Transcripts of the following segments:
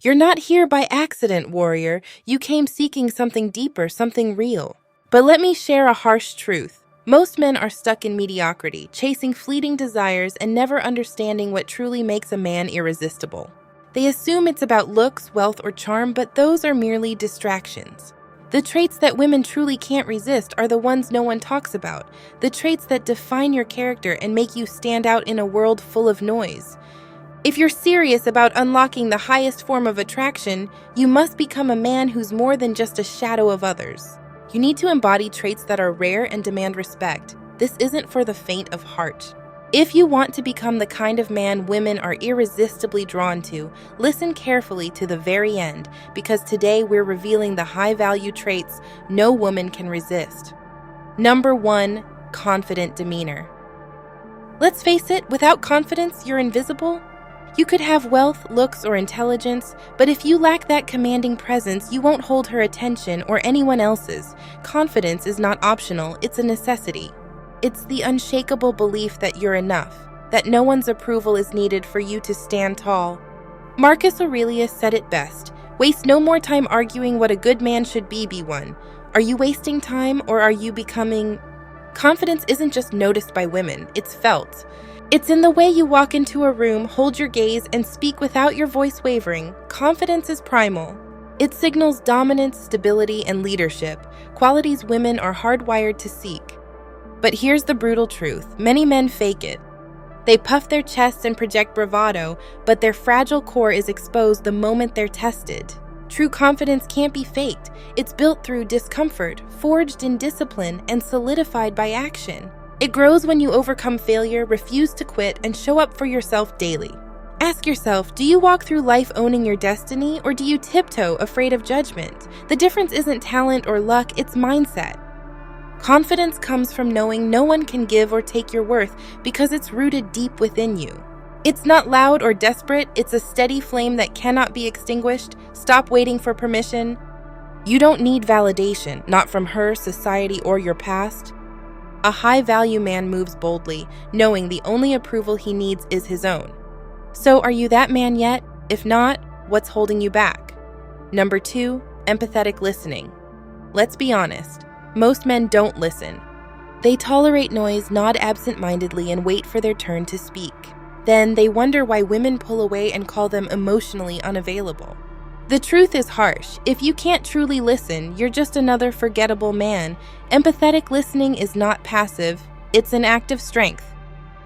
You're not here by accident, warrior. You came seeking something deeper, something real. But let me share a harsh truth. Most men are stuck in mediocrity, chasing fleeting desires and never understanding what truly makes a man irresistible. They assume it's about looks, wealth, or charm, but those are merely distractions. The traits that women truly can't resist are the ones no one talks about, the traits that define your character and make you stand out in a world full of noise. If you're serious about unlocking the highest form of attraction, you must become a man who's more than just a shadow of others. You need to embody traits that are rare and demand respect. This isn't for the faint of heart. If you want to become the kind of man women are irresistibly drawn to, listen carefully to the very end, because today we're revealing the high-value traits no woman can resist. Number 1, confident demeanor. Let's face it, without confidence, you're invisible. You could have wealth, looks, or intelligence, but if you lack that commanding presence, you won't hold her attention or anyone else's. Confidence is not optional, it's a necessity. It's the unshakable belief that you're enough, that no one's approval is needed for you to stand tall. Marcus Aurelius said it best, "Waste no more time arguing what a good man should be one. Are you wasting time, or are you becoming..." Confidence isn't just noticed by women, it's felt. It's in the way you walk into a room, hold your gaze, and speak without your voice wavering. Confidence is primal. It signals dominance, stability, and leadership, qualities women are hardwired to seek. But here's the brutal truth. Many men fake it. They puff their chests and project bravado, but their fragile core is exposed the moment they're tested. True confidence can't be faked. It's built through discomfort, forged in discipline, and solidified by action. It grows when you overcome failure, refuse to quit, and show up for yourself daily. Ask yourself, do you walk through life owning your destiny, or do you tiptoe afraid of judgment? The difference isn't talent or luck, it's mindset. Confidence comes from knowing no one can give or take your worth because it's rooted deep within you. It's not loud or desperate, it's a steady flame that cannot be extinguished. Stop waiting for permission. You don't need validation, not from her, society, or your past. A high-value man moves boldly, knowing the only approval he needs is his own. So are you that man yet? If not, what's holding you back? Number 2, empathetic listening. Let's be honest, most men don't listen. They tolerate noise, nod absent-mindedly, and wait for their turn to speak. Then they wonder why women pull away and call them emotionally unavailable. The truth is harsh. If you can't truly listen, you're just another forgettable man. Empathetic listening is not passive, it's an act of strength.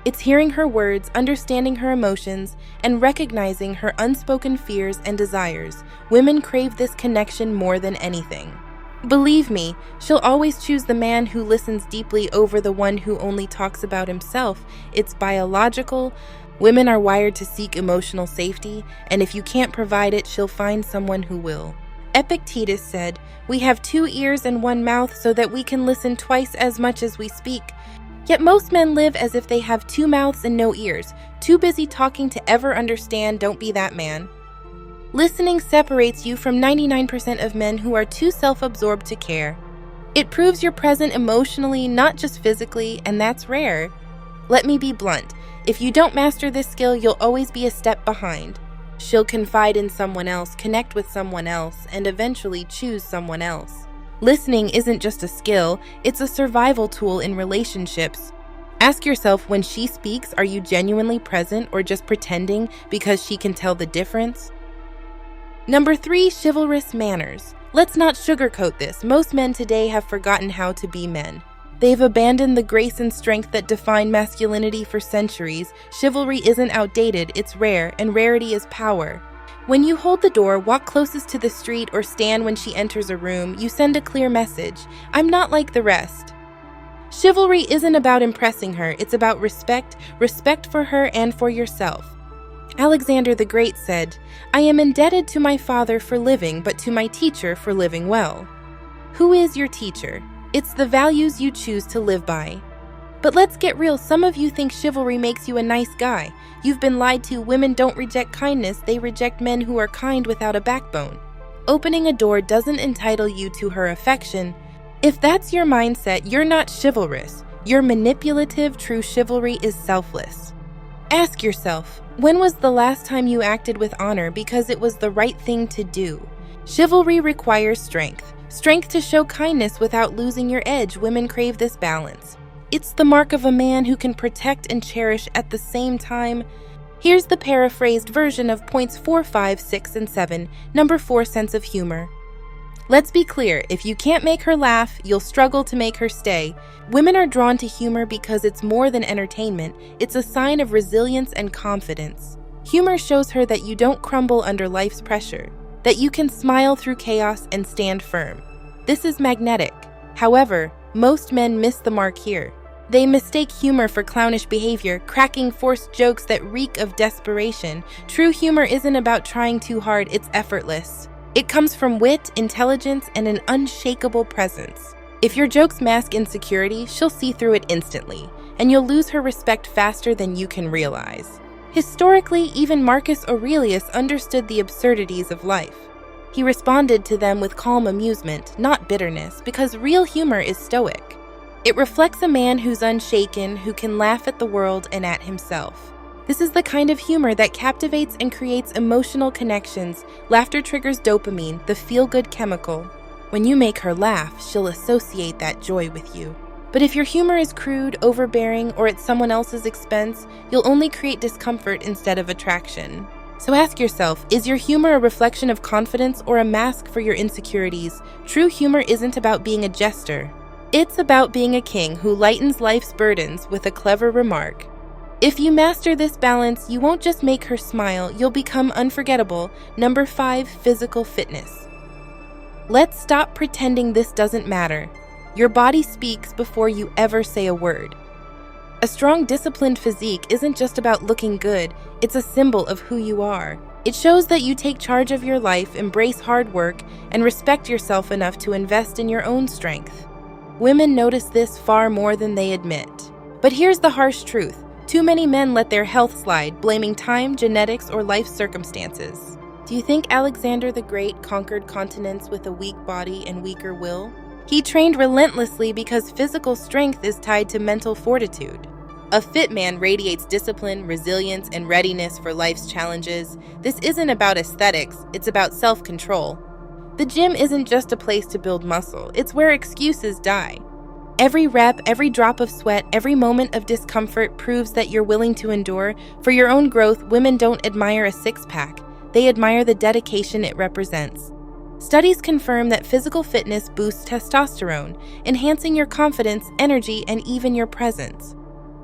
It's hearing her words, understanding her emotions, and recognizing her unspoken fears and desires. Women crave this connection more than anything. Believe me, she'll always choose the man who listens deeply over the one who only talks about himself. It's biological. Women are wired to seek emotional safety, and if you can't provide it, she'll find someone who will. Epictetus said, "We have 2 ears and 1 mouth so that we can listen twice as much as we speak." Yet most men live as if they have 2 mouths and no ears, too busy talking to ever understand. Don't be that man. Listening separates you from 99% of men who are too self-absorbed to care. It proves you're present emotionally, not just physically, and that's rare. Let me be blunt. If you don't master this skill, you'll always be a step behind. She'll confide in someone else, connect with someone else, and eventually choose someone else. Listening isn't just a skill, it's a survival tool in relationships. Ask yourself, when she speaks, are you genuinely present or just pretending because she can tell the difference? Number 3, chivalrous manners. Let's not sugarcoat this. Most men today have forgotten how to be men. They've abandoned the grace and strength that define masculinity for centuries. Chivalry isn't outdated, it's rare, and rarity is power. When you hold the door, walk closest to the street, or stand when she enters a room, you send a clear message. I'm not like the rest. Chivalry isn't about impressing her, it's about respect for her and for yourself. Alexander the Great said, "I am indebted to my father for living, but to my teacher for living well." Who is your teacher? It's the values you choose to live by. But let's get real, some of you think chivalry makes you a nice guy. You've been lied to. Women don't reject kindness, they reject men who are kind without a backbone. Opening a door doesn't entitle you to her affection. If that's your mindset, you're not chivalrous. You're manipulative. True chivalry is selfless. Ask yourself, when was the last time you acted with honor because it was the right thing to do? Chivalry requires strength. Strength to show kindness without losing your edge. Women crave this balance. It's the mark of a man who can protect and cherish at the same time. Here's the paraphrased version of points 4, 5, 6, and 7. Number 4, sense of humor. Let's be clear, if you can't make her laugh, you'll struggle to make her stay. Women are drawn to humor because it's more than entertainment. It's a sign of resilience and confidence. Humor shows her that you don't crumble under life's pressure, that you can smile through chaos and stand firm. This is magnetic. However, most men miss the mark here. They mistake humor for clownish behavior, cracking forced jokes that reek of desperation. True humor isn't about trying too hard, it's effortless. It comes from wit, intelligence, and an unshakable presence. If your jokes mask insecurity, she'll see through it instantly, and you'll lose her respect faster than you can realize. Historically, even Marcus Aurelius understood the absurdities of life. He responded to them with calm amusement, not bitterness, because real humor is stoic. It reflects a man who's unshaken, who can laugh at the world and at himself. This is the kind of humor that captivates and creates emotional connections. Laughter triggers dopamine, the feel-good chemical. When you make her laugh, she'll associate that joy with you. But if your humor is crude, overbearing, or at someone else's expense, you'll only create discomfort instead of attraction. So ask yourself, is your humor a reflection of confidence or a mask for your insecurities? True humor isn't about being a jester. It's about being a king who lightens life's burdens with a clever remark. If you master this balance, you won't just make her smile, you'll become unforgettable. Number 5, physical fitness. Let's stop pretending this doesn't matter. Your body speaks before you ever say a word. A strong, disciplined physique isn't just about looking good, it's a symbol of who you are. It shows that you take charge of your life, embrace hard work, and respect yourself enough to invest in your own strength. Women notice this far more than they admit. But here's the harsh truth. Too many men let their health slide, blaming time, genetics, or life circumstances. Do you think Alexander the Great conquered continents with a weak body and weaker will? He trained relentlessly because physical strength is tied to mental fortitude. A fit man radiates discipline, resilience, and readiness for life's challenges. This isn't about aesthetics, it's about self-control. The gym isn't just a place to build muscle, it's where excuses die. Every rep, every drop of sweat, every moment of discomfort proves that you're willing to endure. For your own growth, women don't admire a six-pack. They admire the dedication it represents. Studies confirm that physical fitness boosts testosterone, enhancing your confidence, energy, and even your presence.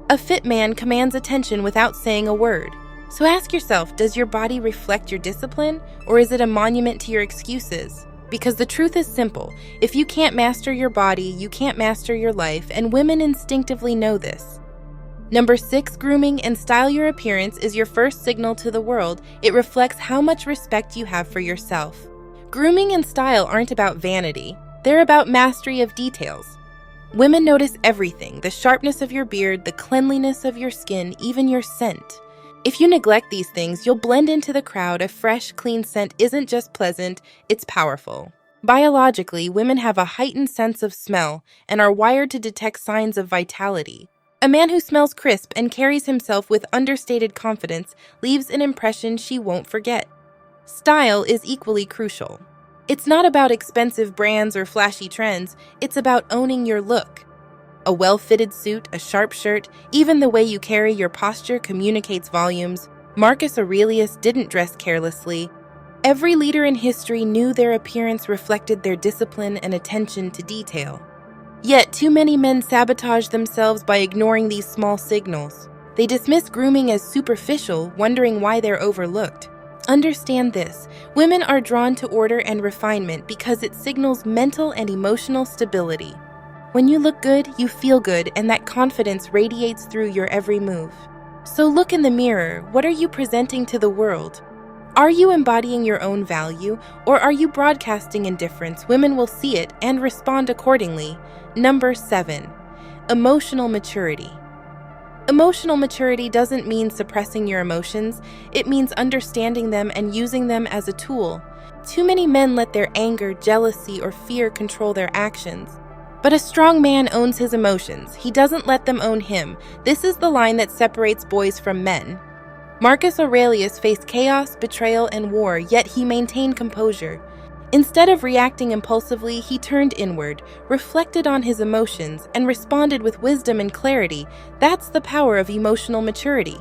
A fit man commands attention without saying a word. So ask yourself, does your body reflect your discipline, or is it a monument to your excuses? Because the truth is simple. If you can't master your body, you can't master your life, and women instinctively know this. Number 6, grooming and style your appearance is your first signal to the world. It reflects how much respect you have for yourself. Grooming and style aren't about vanity. They're about mastery of details. Women notice everything, the sharpness of your beard, the cleanliness of your skin, even your scent. If you neglect these things, you'll blend into the crowd. A fresh, clean scent isn't just pleasant, it's powerful. Biologically, women have a heightened sense of smell and are wired to detect signs of vitality. A man who smells crisp and carries himself with understated confidence leaves an impression she won't forget. Style is equally crucial. It's not about expensive brands or flashy trends, it's about owning your look. A well-fitted suit, a sharp shirt, even the way you carry your posture communicates volumes. Marcus Aurelius didn't dress carelessly. Every leader in history knew their appearance reflected their discipline and attention to detail. Yet, too many men sabotage themselves by ignoring these small signals. They dismiss grooming as superficial, wondering why they're overlooked. Understand this, women are drawn to order and refinement because it signals mental and emotional stability. When you look good, you feel good, and that confidence radiates through your every move. So look in the mirror. What are you presenting to the world? Are you embodying your own value, or are you broadcasting indifference? Women will see it and respond accordingly. Number 7, emotional maturity. Emotional maturity doesn't mean suppressing your emotions. It means understanding them and using them as a tool. Too many men let their anger, jealousy, or fear control their actions. But a strong man owns his emotions. He doesn't let them own him. This is the line that separates boys from men. Marcus Aurelius faced chaos, betrayal, and war, yet he maintained composure. Instead of reacting impulsively, he turned inward, reflected on his emotions, and responded with wisdom and clarity. That's the power of emotional maturity.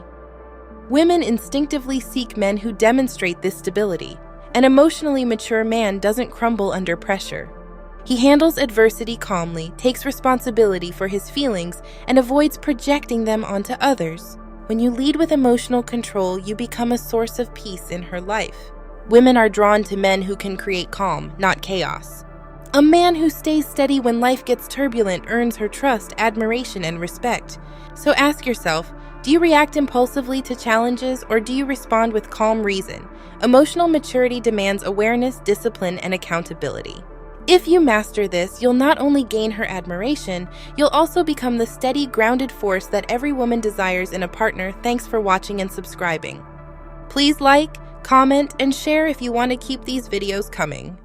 Women instinctively seek men who demonstrate this stability. An emotionally mature man doesn't crumble under pressure. He handles adversity calmly, takes responsibility for his feelings, and avoids projecting them onto others. When you lead with emotional control, you become a source of peace in her life. Women are drawn to men who can create calm, not chaos. A man who stays steady when life gets turbulent earns her trust, admiration, and respect. So ask yourself, do you react impulsively to challenges, or do you respond with calm reason? Emotional maturity demands awareness, discipline, and accountability. If you master this, you'll not only gain her admiration, you'll also become the steady, grounded force that every woman desires in a partner. Thanks for watching and subscribing. Please like, comment, and share if you want to keep these videos coming.